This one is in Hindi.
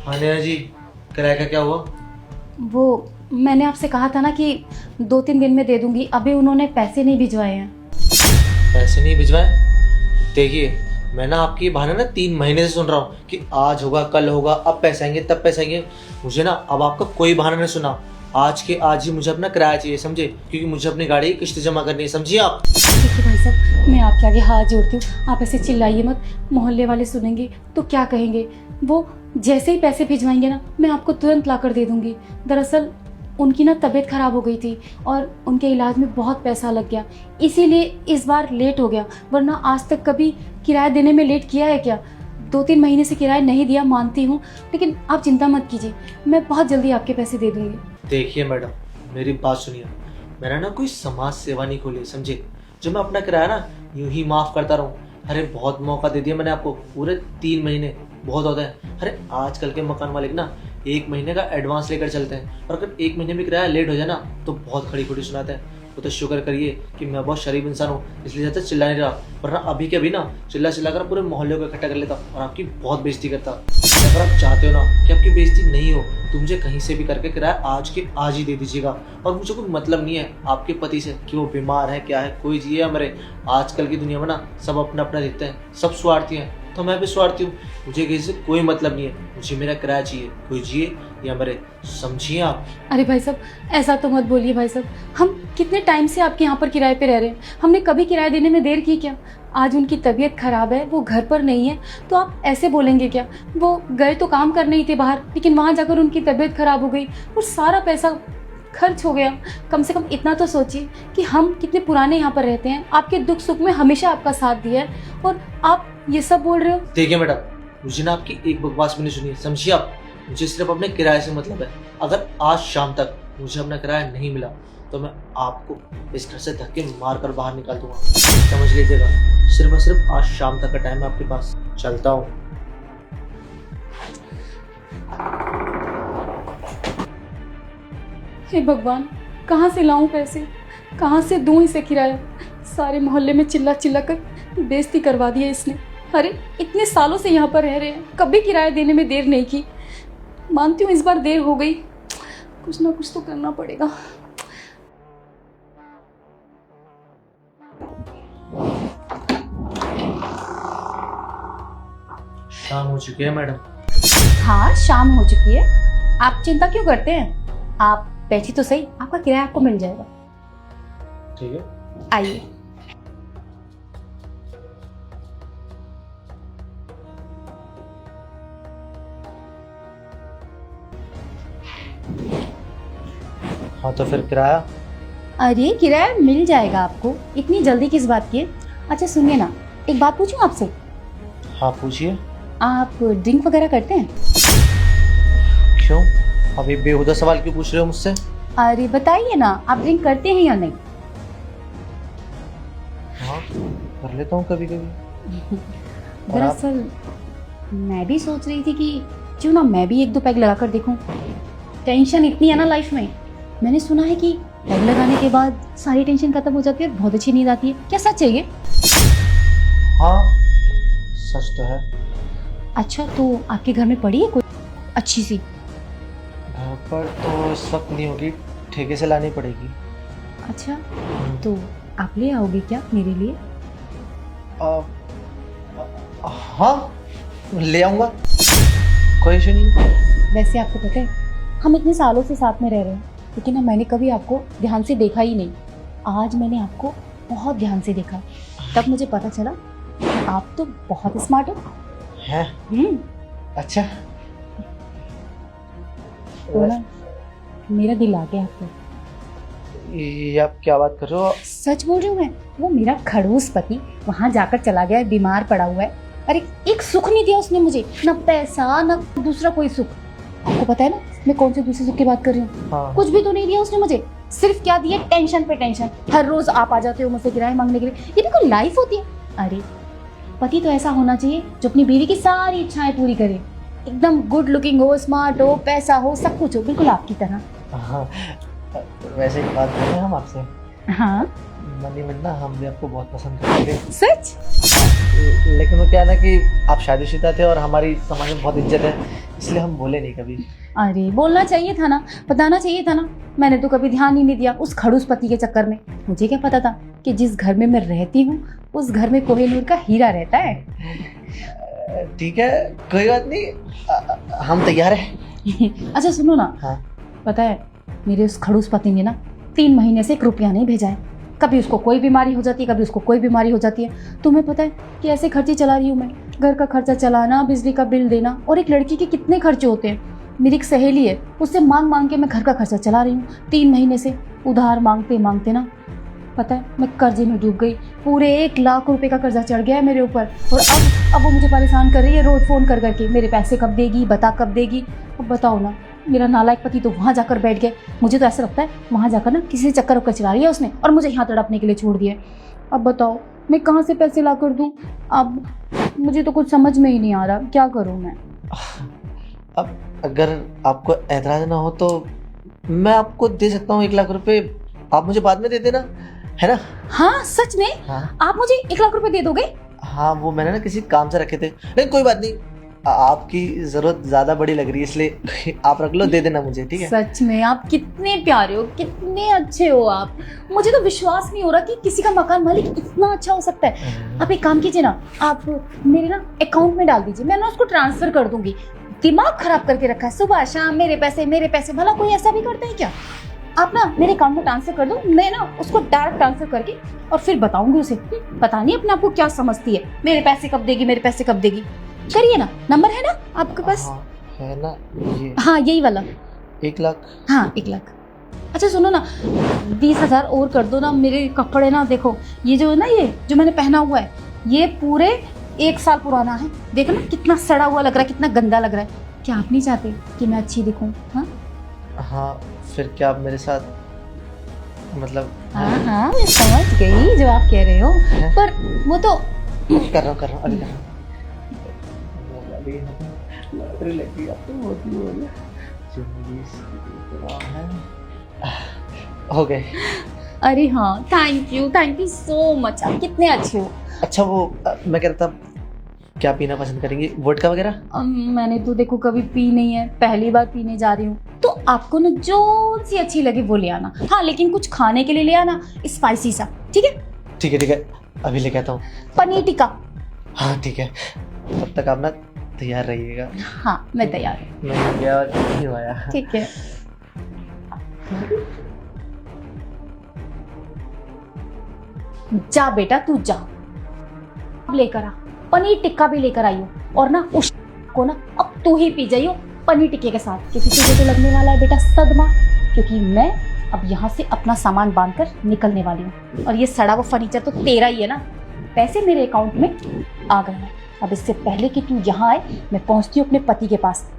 हाँ नैना जी, किराए का क्या हुआ? वो मैंने आपसे कहा था ना कि 2-3 दिन में दे दूंगी, अभी उन्होंने पैसे नहीं भिजवाए हैं। पैसे नहीं भिजवाए? देखिए, मैं ना आपकी ये बहाना ना 3 महीने से सुन रहा हूँ कि आज होगा, कल होगा, अब पैसे आएंगे, तब पैसे आएंगे। मुझे ना अब आपका कोई बहाना नहीं सुना। आज के आज ही मुझे अपना किराया चाहिए, समझे? क्योंकि मुझे अपनी गाड़ी की किस्त जमा करनी है, समझिए आप। देखिए भाई साहब, मैं आपके आगे हाथ जोड़ती हूँ, आप ऐसे चिल्लाइए मत, मोहल्ले वाले सुनेंगे तो क्या कहेंगे। वो जैसे ही पैसे भिजवाएंगे ना, मैं आपको तुरंत ला कर दे दूंगी। दरअसल उनकी ना तबीयत खराब हो गई थी और उनके इलाज में बहुत पैसा लग गया, इसीलिए इस बार लेट हो गया। वरना आज तक कभी किराया देने में लेट किया है क्या? 2-3 महीने से किराया नहीं दिया, मानती हूँ, लेकिन आप चिंता मत कीजिए, मैं बहुत जल्दी आपके पैसे दे दूंगी। देखिए मैडम, मेरी बात सुनिए। मैंने ना कोई समाज सेवा नहीं खोली, समझे? जो मैं अपना किराया ना यूं ही माफ करता रहूं। अरे बहुत मौका दे दिया मैंने आपको, पूरे 3 महीने बहुत होता है। अरे आजकल के मकान मालिक ना 1 महीने का एडवांस लेकर चलते हैं, और अगर 1 महीने में किराया लेट हो जाए ना तो बहुत खड़ी खुटी सुनाते हैं। वो तो शुक्र करिए कि मैं बहुत शरीफ इंसान हूँ, इसलिए ज़्यादा चिल्ला नहीं रहा, वरना अभी के अभी ना चिल्ला चिल्ला कर पूरे मोहल्ले को इकट्ठा कर लेता और आपकी बहुत बेइज्जती करता। अगर आप चाहते हो ना कि आपकी बेइज्जती नहीं हो तो मुझे कहीं से भी करके किराया आज के आज ही दे दीजिएगा। और मुझे कोई मतलब नहीं है आपके पति से कि वो बीमार है क्या है, कोई जिए या मरे। आजकल की दुनिया में ना सब अपना अपना देखते हैं, सब स्वार्थी हैं, तो मैं भी स्वार्थी हूँ। मुझे किसी से कोई मतलब नहीं है, मुझे मेरा किराया चाहिए, कोई जिए या मरे, समझिए आप। अरे भाई साहब, ऐसा तो मत बोलिए भाई साहब, हम कितने टाइम से आपके यहाँ पर किराए पे रह रहे हैं, हमने कभी किराया देने में देर की क्या? आज उनकी तबीयत खराब है, वो घर पर नहीं है, तो आप ऐसे बोलेंगे क्या? वो गए तो काम करने ही थे बाहर, लेकिन वहाँ जाकर उनकी तबीयत खराब हो गई और सारा पैसा खर्च हो गया। कम से कम इतना तो सोचिए कि हम कितने पुराने यहाँ पर रहते हैं, आपके दुख सुख में हमेशा आपका साथ दिया है, और आप ये सब बोल रहे हो। देखिए मैडम, मुझे ना आपकी एक बकवास भी नहीं सुनी है, समझिए आप। मुझे सिर्फ अपने किराए से मतलब है। अगर आज शाम तक मुझे अपना किराया नहीं मिला तो मैं आपको इस घर से धक्के मार कर बाहर निकाल दूंगा, समझ लीजिएगा। सिर्फ और सिर्फ आज शाम तक का टाइम है आपके पास, चलता हूँ। हे भगवान, कहाँ से लाऊं पैसे, कहाँ से दूं इसे किराया? सारे मोहल्ले में चिल्ला चिल्ला कर बेइज्जती करवा दी है इसने। अरे इतने सालों से यहाँ पर रह रहे हैं, कभी किराया देने में देर नहीं की। मानती हूँ इस बार देर हो गई, कुछ ना कुछ तो करना पड़ेगा। शाम हो चुकी है मैडम। हाँ, शाम हो चुकी है, आप चिंता क्यों करते हैं? आप बैठिए तो सही, आपका किराया आपको मिल जाएगा। ठीक है, आइए। हाँ तो फिर किराया? अरे किराया मिल जाएगा आपको, इतनी जल्दी किस बात की है? अच्छा सुनिए ना, एक बात पूछूं आपसे? हाँ पूछिए। आप ड्रिंक वगैरह करते हैं? क्यों, अभी बेहुदा सवाल क्यों पूछ रहे हो मुझसे? अरे बताइए ना, आप ड्रिंक करते हैं या नहीं? हाँ कर लेता हूँ कभी कभी। दरअसल मैं भी सोच रही थी कि क्यों ना मैं भी 1-2 पैग लगा कर देखूं। टेंशन इतनी है ना लाइफ में, मैंने सुना है कि पैग लगाने के बाद सारी टेंशन खत्म हो जाती है, बहुत अच्छी नींद आती है। क्या सच है ये? हाँ सच तो है। अच्छा, तो आपके घर में पड़ी है कोई अच्छी सी? घर पर तो इस वक्त नहीं होगी, ठेके से लानी पड़ेगी। अच्छा, तो आप ले आओगे क्या मेरे लिए? हाँ ले आऊँगा, कोई इशू नहीं। वैसे आपको पता है, हम इतने सालों से साथ में रह रहे हैं, लेकिन ना मैंने कभी आपको ध्यान से देखा ही नहीं। आज मैंने आपको बहुत ध्यान से देखा, तब मुझे पता चला कि आप तो बहुत स्मार्ट हो। है? अच्छा, तो ना मेरा दिल आ गया आपको। ये आप क्या बात कर रहे हो? सच बोल रही हूँ मैं, वो मेरा खड़ूस पति वहां जाकर चला गया है, बीमार पड़ा हुआ है। अरे एक सुख नहीं दिया उसने मुझे, ना पैसा ना दूसरा कोई सुख। आपको पता है ना मैं कौन से दूसरे सुख की बात कर रही हूँ? हाँ। कुछ भी तो नहीं दिया उसने मुझे, सिर्फ क्या दिया, टेंशन पे टेंशन। हर रोज आप आ जाते हो मुझसे किराया मांगने के लिए, ये भी कोई लाइफ होती है? अरे पति तो ऐसा होना चाहिए जो अपनी बीवी की सारी इच्छाएं पूरी करे, एकदम गुड लुकिंग हो, स्मार्ट हो, पैसा हो, सब कुछ हो, बिल्कुल आपकी तरह। हाँ वैसे एक बात करें हम आपसे? हाँ मनी मन ना हम भी आपको बहुत पसंद करते थे, सच? लेकिन वो क्या है ना कि आप शादीशुदा थे और हमारी समाज में बहुत इज्जत है, इसलिए हम बोले नहीं कभी। अरे बोलना चाहिए था ना, बताना चाहिए था ना। मैंने तो कभी ध्यान ही नहीं दिया उस खड़ूस पति के चक्कर में। मुझे क्या पता था कि जिस घर में मैं रहती हूँ उस घर में कोहिनूर का हीरा रहता है। ठीक है, कोई बात नहीं, हम तैयार हैं। अच्छा सुनो ना, हाँ। पता है मेरे उस खड़ूस पति ने ना 3 महीने से 1 रुपया नहीं भेजा है। कभी उसको कोई बीमारी हो जाती है, कभी उसको कोई बीमारी हो जाती है। तुम्हें पता है कि ऐसे खर्चे चला रही हूँ मैं, घर का खर्चा चलाना, बिजली का बिल देना, और एक लड़की के कितने खर्चे होते हैं। मेरी एक सहेली है, उससे मांग मांग के मैं घर का खर्चा चला रही हूँ 3 महीने से, उधार मांगते मांगते ना पता है मैं कर्जे में डूब गई। पूरे 1 लाख रुपए का कर्जा चढ़ गया है मेरे ऊपर। और अब वो मुझे परेशान कर रही है रोज फोन कर करके, मेरे पैसे कब देगी, बता कब देगी। अब बताओ ना, मेरा नालायक पति तो वहाँ जाकर बैठ गया। मुझे तो ऐसा लगता है वहाँ जाकर ना किसी चक्कर उक्कर चला रही है उसने, और मुझे यहाँ तड़पने के लिए छोड़ दिया है। अब बताओ मैं कहाँ से पैसे ला कर दूँ? अब मुझे तो कुछ समझ में ही नहीं आ रहा, क्या करूँ मैं? अब अगर आपको ऐतराज ना हो तो मैं आपको दे सकता हूँ 1 लाख रुपए, आप मुझे बाद में दे देना, है ना? हाँ सच में? हाँ आप मुझे 1 लाख रुपए दे दोगे? हाँ, वो मैंने ना किसी काम से रखे थे, लेकिन कोई बात नहीं, आपकी जरूरत ज्यादा बड़ी लग रही है इसलिए आप रख लो, दे देना मुझे, ठीक है? सच में आप कितने प्यारे हो, कितने अच्छे हो आप। मुझे तो विश्वास नहीं हो रहा कि किसी का मकान मालिक इतना अच्छा हो सकता है। आप एक काम कीजिए ना, आप मेरे ना अकाउंट में डाल दीजिए, मैं ना उसको ट्रांसफर कर दूंगी। दिमाग खराब करके रखा है, सुबह शाम मेरे पैसे। भला कोई ऐसा भी करता है क्या? आप ना मेरे अकाउंट में ट्रांसफर कर दो, मैं ना उसको डायरेक्ट ट्रांसफर करके और फिर बताऊंगी उसे। पता नहीं अपने आप को क्या समझती है, मेरे पैसे कब देगी। करिए ना, नंबर है ना आपके पास? हाँ, है ना ये। हाँ यही वाला। 1 लाख? हाँ 1 लाख। अच्छा सुनो ना, 20,000 और कर दो ना। मेरे कपड़े ना देखो, ये जो है ना, ये जो मैंने पहना हुआ है ये पूरे 1 साल पुराना है। देखो ना कितना सड़ा हुआ लग रहा है, कितना गंदा लग रहा है। क्या आप नहीं चाहते कि मैं अच्छी दिखूं? हाँ हाँ, फिर क्या आप मेरे साथ, मतलब? हाँ मैं समझ गई जो आप कह रहे हो, पर वो तो कर रहा हूँ अभी कर रहा हूँ। लॉटरी लगी अब तो होती होगी। हो गए। अरे हाँ, थैंक यू सो मच, आप कितने अच्छे हो। अच्छा वो मैं कह रहा था, क्या पीना पसंद करेंगी, वोडका वगैरह? मैंने तो देखो कभी पी नहीं है, पहली बार पीने जा रही हूँ। तो आपको ना जो सी अच्छी लगे वो ले आना। हाँ लेकिन कुछ खाने के लिए ले आना, स्पाइसी सा, ठीक है? ठीक है, अभी लेके आता हूँ। पनीर टिक्का। हाँ ठीक है, तब तक आप ना तैयार रहिएगा। हाँ मैं तैयार हूँ। मैं गया और नहीं आया। ठीक है। जा बेटा तू जा, अब लेकर आ, पनीर टिक्का भी लेकर आई हो, और ना उस को ना अब तू ही पी जाइयो पनीर टिक्के के साथ, क्योंकि तुझे तो लगने वाला है बेटा सदमा, क्योंकि मैं अब यहाँ से अपना सामान बांधकर निकलने वाली हूँ। और ये सड़ा हुआ फर्नीचर तो तेरा ही है ना, पैसे मेरे अकाउंट में आ गए हैं। अब इससे पहले कि तू यहाँ आए मैं पहुँचती हूँ अपने पति के पास।